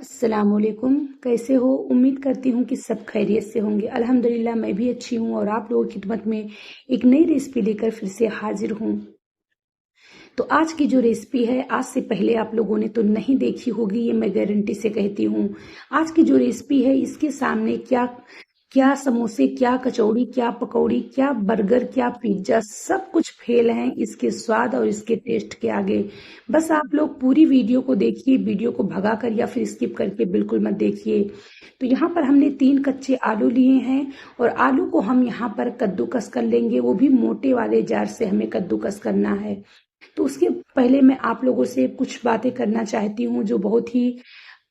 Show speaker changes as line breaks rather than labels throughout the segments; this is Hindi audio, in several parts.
अस्सलामुअलैकुम। कैसे हो? उम्मीद करती हूँ कि सब खैरियत से होंगे। अल्हम्दुलिल्लाह मैं भी अच्छी हूँ और आप लोगों की खिदमत में एक नई रेसिपी लेकर फिर से हाजिर हूँ। तो आज की जो रेसिपी है, आज से पहले आप लोगों ने तो नहीं देखी होगी, ये मैं गारंटी से कहती हूँ। आज की जो रेसिपी है, इसके सामने क्या क्या समोसे, क्या कचौड़ी, क्या पकौड़ी, क्या बर्गर, क्या पिज्जा, सब कुछ फेल हैं इसके स्वाद और इसके टेस्ट के आगे। बस आप लोग पूरी वीडियो को देखिए, वीडियो को भगा कर या फिर स्किप करके बिल्कुल मत देखिए। तो यहाँ पर हमने 3 कच्चे आलू लिए हैं और आलू को हम यहाँ पर कद्दूकस कर लेंगे, वो भी मोटे वाले जार से हमें कद्दूकस करना है। तो उसके पहले मैं आप लोगों से कुछ बातें करना चाहती हूँ जो बहुत ही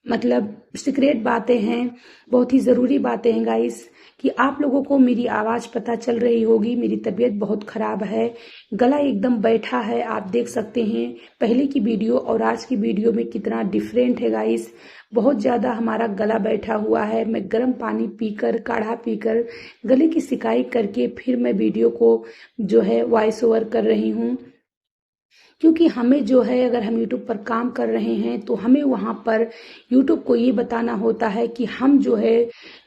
मतलब सीक्रेट बातें हैं, बहुत ही ज़रूरी बातें हैं गाइस। कि आप लोगों को मेरी आवाज़ पता चल रही होगी, मेरी तबीयत बहुत ख़राब है, गला एकदम बैठा है। आप देख सकते हैं पहले की वीडियो और आज की वीडियो में कितना डिफरेंट है गाइस। बहुत ज़्यादा हमारा गला बैठा हुआ है। मैं गर्म पानी पीकर, काढ़ा पीकर, गले की सिकाई करके फिर मैं वीडियो को जो है वॉइस ओवर कर रही हूँ। क्योंकि हमें जो है, अगर हम यूट्यूब पर काम कर रहे हैं तो हमें वहाँ पर यूट्यूब को ये बताना होता है कि हम जो है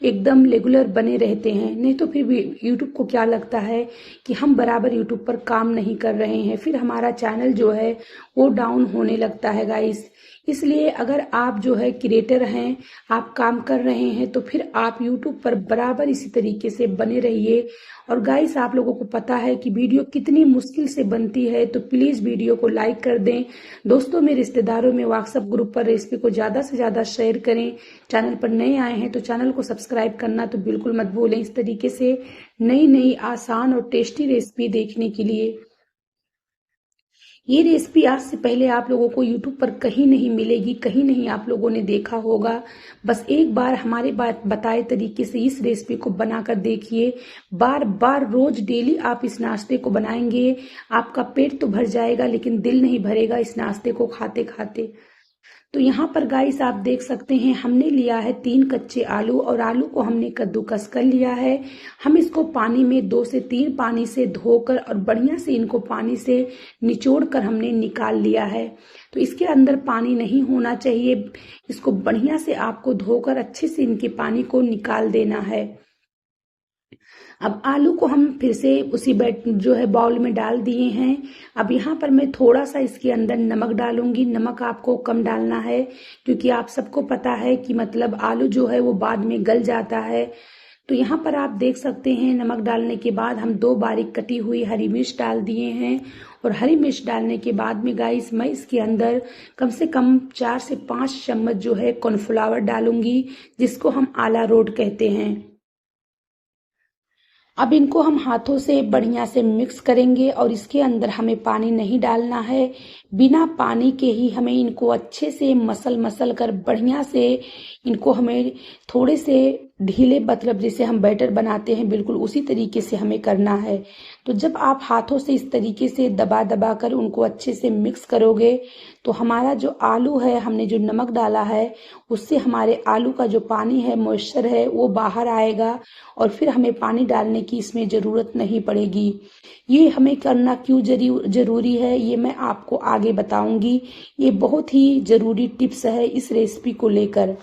एकदम रेगुलर बने रहते हैं। नहीं तो फिर यूट्यूब को क्या लगता है कि हम बराबर यूट्यूब पर काम नहीं कर रहे हैं, फिर हमारा चैनल जो है वो डाउन होने लगता है गाइस। इसलिए अगर आप जो है क्रिएटर हैं, आप काम कर रहे हैं, तो फिर आप यूट्यूब पर बराबर इसी तरीके से बने रहिए। और गाइस आप लोगों को पता है कि वीडियो कितनी मुश्किल से बनती है, तो प्लीज़ वीडियो को लाइक कर दें, दोस्तों में, रिश्तेदारों में, व्हाट्सएप ग्रुप पर रेसिपी को ज़्यादा से ज़्यादा शेयर करें। चैनल पर नए आए हैं तो चैनल को सब्सक्राइब करना तो बिल्कुल मत भूलें। इस तरीके से नई नई आसान और टेस्टी रेसिपी देखने के लिए। ये रेसिपी आज से पहले आप लोगों को यूट्यूब पर कहीं नहीं मिलेगी, कहीं नहीं आप लोगों ने देखा होगा। बस एक बार हमारे बताए तरीके से इस रेसिपी को बनाकर देखिए। बार बार रोज डेली आप इस नाश्ते को बनाएंगे, आपका पेट तो भर जाएगा लेकिन दिल नहीं भरेगा इस नाश्ते को खाते खाते। तो यहाँ पर गाइस आप देख सकते हैं हमने लिया है 3 कच्चे आलू और आलू को हमने कद्दूकस कर लिया है। हम इसको पानी में 2 से 3 पानी से धोकर और बढ़िया से इनको पानी से निचोड़ कर हमने निकाल लिया है। तो इसके अंदर पानी नहीं होना चाहिए। इसको बढ़िया से आपको धोकर अच्छे से इनके पानी को निकाल देना है। अब आलू को हम फिर से उसी जो है बाउल में डाल दिए हैं। अब यहाँ पर मैं थोड़ा सा इसके अंदर नमक डालूंगी। नमक आपको कम डालना है क्योंकि आप सबको पता है कि मतलब आलू जो है वो बाद में गल जाता है। तो यहाँ पर आप देख सकते हैं नमक डालने के बाद हम 2 बारीक कटी हुई हरी मिर्च डाल दिए हैं। और हरी मिर्च डालने के बाद में गाइस मैं इसके अंदर कम से कम 4 से 5 चम्मच जो है कॉर्नफ्लावर डालूंगी, जिसको हम आला रोट कहते हैं। अब इनको हम हाथों से बढ़िया से मिक्स करेंगे और इसके अंदर हमें पानी नहीं डालना है। बिना पानी के ही हमें इनको अच्छे से मसल मसल कर बढ़िया से इनको हमें थोड़े से ढीले, मतलब जैसे हम बैटर बनाते हैं बिल्कुल उसी तरीके से हमें करना है। तो जब आप हाथों से इस तरीके से दबा दबा कर उनको अच्छे से मिक्स करोगे तो हमारा जो आलू है, हमने जो नमक डाला है उससे हमारे आलू का जो पानी है, मॉइस्चर है, वो बाहर आएगा और फिर हमें पानी डालने की इसमें ज़रूरत नहीं पड़ेगी। ये हमें करना क्यों ज़रूरी है ये मैं आपको आगे बताऊंगी। ये बहुत ही ज़रूरी टिप्स है इस रेसिपी को लेकर।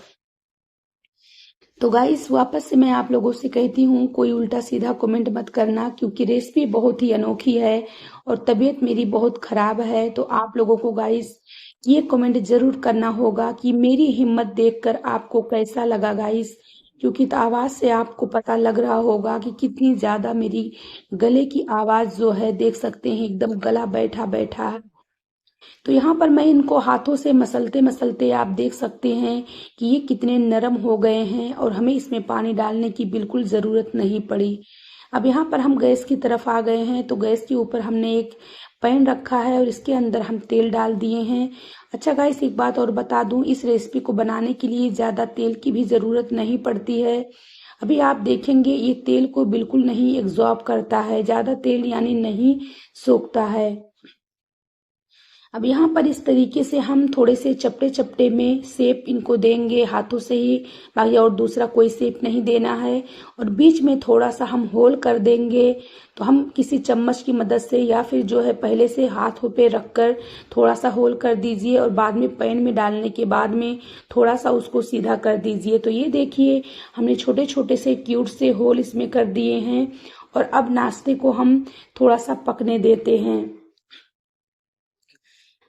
तो गाइस वापस से मैं आप लोगों से कहती हूँ कोई उल्टा सीधा कमेंट मत करना, क्योंकि रेसिपी बहुत ही अनोखी है और तबीयत मेरी बहुत खराब है। तो आप लोगों को गाइस ये कमेंट जरूर करना होगा कि मेरी हिम्मत देखकर आपको कैसा लगा गाइस, क्योंकि तो आवाज़ से आपको पता लग रहा होगा कि कितनी ज़्यादा मेरी गले की आवाज़ जो है, देख सकते हैं एकदम गला बैठा बैठा है। तो यहाँ पर मैं इनको हाथों से मसलते मसलते आप देख सकते हैं कि ये कितने नरम हो गए हैं और हमें इसमें पानी डालने की बिल्कुल ज़रूरत नहीं पड़ी। अब यहाँ पर हम गैस की तरफ आ गए हैं। तो गैस के ऊपर हमने एक पैन रखा है और इसके अंदर हम तेल डाल दिए हैं। अच्छा गाइस, एक बात और बता दूं, इस रेसिपी को बनाने के लिए ज़्यादा तेल की भी ज़रूरत नहीं पड़ती है। अभी आप देखेंगे ये तेल को बिल्कुल नहीं एब्जॉर्ब करता है, ज़्यादा तेल यानी नहीं सोखता है। अब यहाँ पर इस तरीके से हम थोड़े से चपटे चपटे में शेप इनको देंगे हाथों से ही, बाकी और दूसरा कोई शेप नहीं देना है। और बीच में थोड़ा सा हम होल कर देंगे। तो हम किसी चम्मच की मदद से या फिर जो है पहले से हाथों पे रखकर थोड़ा सा होल कर दीजिए और बाद में पैन में डालने के बाद में थोड़ा सा उसको सीधा कर दीजिए। तो ये देखिए हमने छोटे छोटे से क्यूट से होल इसमें कर दिए हैं। और अब नाश्ते को हम थोड़ा सा पकने देते हैं।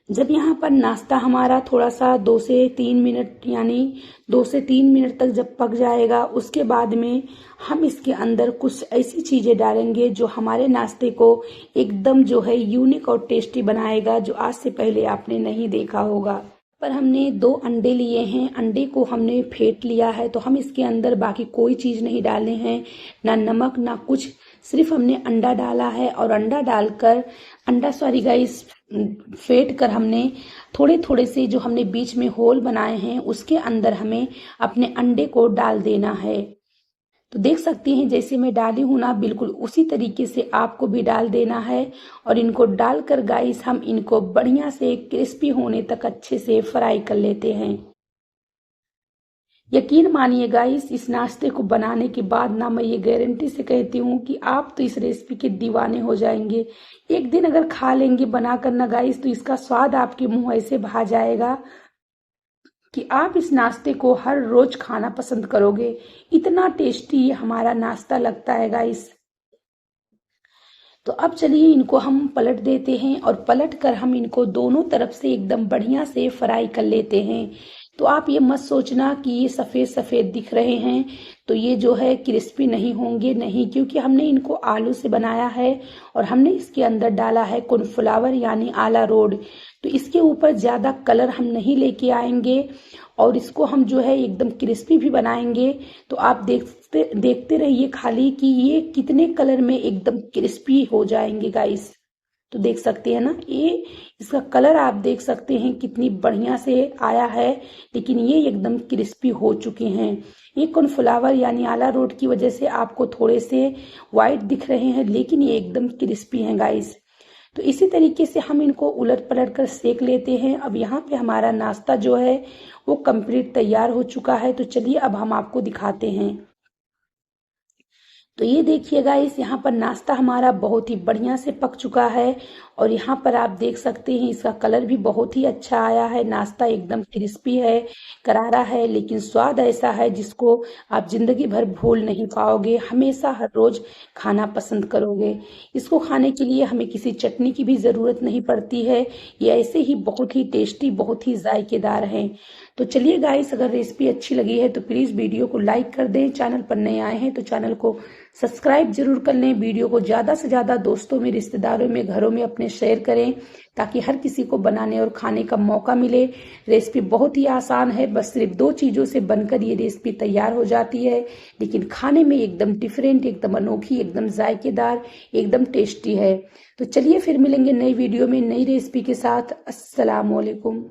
जब यहाँ पर नाश्ता हमारा थोड़ा सा 2 से 3 मिनट यानी 2 से 3 मिनट तक जब पक जाएगा, उसके बाद में हम इसके अंदर कुछ ऐसी चीजें डालेंगे जो हमारे नाश्ते को एकदम जो है यूनिक और टेस्टी बनाएगा, जो आज से पहले आपने नहीं देखा होगा। पर हमने 2 अंडे लिए हैं, अंडे को हमने फेंट लिया है। तो हम इसके अंदर बाकी कोई चीज नहीं डाले हैं, ना नमक ना कुछ, सिर्फ हमने अंडा डाला है। और अंडा डालकर गाइस फेंट कर हमने थोड़े थोड़े से जो हमने बीच में होल बनाए हैं उसके अंदर हमें अपने अंडे को डाल देना है। तो देख सकते हैं जैसे मैं डाली हूं ना, बिल्कुल उसी तरीके से आपको भी डाल देना है। और इनको डालकर गाइस हम इनको बढ़िया से क्रिस्पी होने तक अच्छे से फ्राई कर लेते हैं। यकीन मानिए गाइस, इस नाश्ते को बनाने के बाद ना मैं ये गारंटी से कहती हूँ कि आप तो इस रेसिपी के दीवाने हो जाएंगे। एक दिन अगर खा लेंगे बना कर ना गाइस, तो इसका स्वाद आपके मुंह ऐसे भा जाएगा कि आप इस नाश्ते को हर रोज खाना पसंद करोगे। इतना टेस्टी ये हमारा नाश्ता लगता है गाइस। तो अब चलिए इनको हम पलट देते हैं और पलट कर हम इनको दोनों तरफ से एकदम बढ़िया से फ्राई कर लेते हैं। तो आप ये मत सोचना कि ये सफेद सफेद दिख रहे हैं तो ये जो है क्रिस्पी नहीं होंगे, नहीं, क्योंकि हमने इनको आलू से बनाया है और हमने इसके अंदर डाला है कॉर्नफ्लावर यानी आला रोड। तो इसके ऊपर ज्यादा कलर हम नहीं लेके आएंगे और इसको हम जो है एकदम क्रिस्पी भी बनाएंगे। तो आप देखते रहिए खाली कि ये कितने कलर में एकदम क्रिस्पी हो जाएंगे गाइस। तो देख सकते हैं ना, ये इसका कलर आप देख सकते हैं कितनी बढ़िया से आया है, लेकिन ये एकदम क्रिस्पी हो चुके हैं। ये कॉर्नफ्लावर यानी आला रोड की वजह से आपको थोड़े से वाइट दिख रहे हैं, लेकिन ये एकदम क्रिस्पी हैं गाइस। तो इसी तरीके से हम इनको उलट पलट कर सेक लेते हैं। अब यहाँ पे हमारा नाश्ता जो है वो कंप्लीट तैयार हो चुका है। तो चलिए अब हम आपको दिखाते हैं। तो ये देखिए गाइस, यहाँ पर नाश्ता हमारा बहुत ही बढ़िया से पक चुका है और यहाँ पर आप देख सकते हैं इसका कलर भी बहुत ही अच्छा आया है। नाश्ता एकदम क्रिस्पी है, करारा है, लेकिन स्वाद ऐसा है जिसको आप जिंदगी भर भूल नहीं पाओगे, हमेशा हर रोज खाना पसंद करोगे। इसको खाने के लिए हमें किसी चटनी की भी जरूरत नहीं पड़ती है, ये ऐसे ही बहुत ही टेस्टी, बहुत ही जायकेदार है। तो चलिए गाइस, अगर रेसिपी अच्छी लगी है तो प्लीज वीडियो को लाइक कर दें। चैनल पर नए आए हैं तो चैनल को सब्सक्राइब जरूर कर लें। वीडियो को ज्यादा से ज्यादा दोस्तों में, रिश्तेदारों में, घरों में अपने शेयर करें ताकि हर किसी को बनाने और खाने का मौका मिले। रेसिपी बहुत ही आसान है, बस सिर्फ 2 चीजों से बनकर ये रेसिपी तैयार हो जाती है, लेकिन खाने में एकदम डिफरेंट, एकदम अनोखी, एकदम जायकेदार, एकदम टेस्टी है। तो चलिए फिर मिलेंगे नई वीडियो में नई रेसिपी के साथ। अस्सलाम वालेकुम।